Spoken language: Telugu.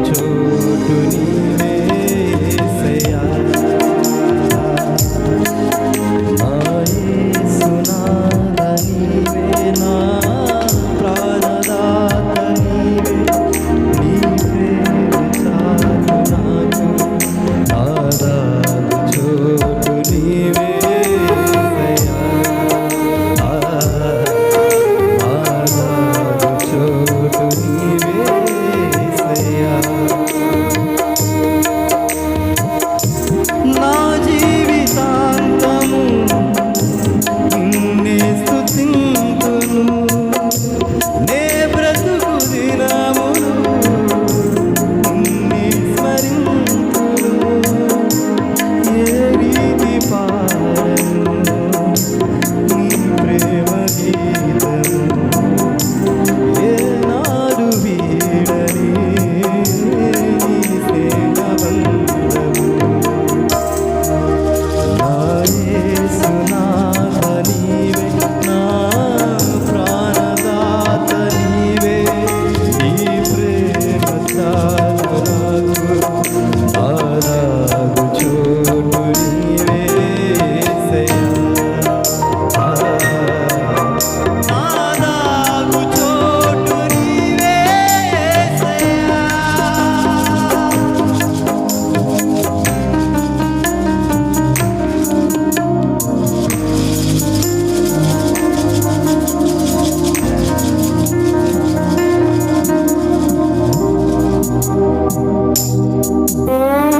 చోటు నీవే యేసయ్యా. నా యేసునాథ నీవే, నా ప్రాణదాత నీవే, నీ ప్రేమ చాలు నాకు, ఆరాధు చోటు నీవే యేసయ్యా. ఆరాధు చోటు నీవే యేసయ్యా. నా జీవితాంతము నిన్నే స్తుతింతును, నే బ్రతుకు దినములు నిన్నే స్మరింతును. ఏ రీతి పాడను నీ ప్రేమ గీతము, ఏనాడు వీడని నీ సేవ బంధము. నా యేసునాథ నీవే, నా ప్రాణదాత నీవే, నీ ప్రేమ చాలు నాకు, ఆరాధు చోటు నీవే యేసయ్యా. ఆరాధు చోటు నీవే యేసయ్యా. Oh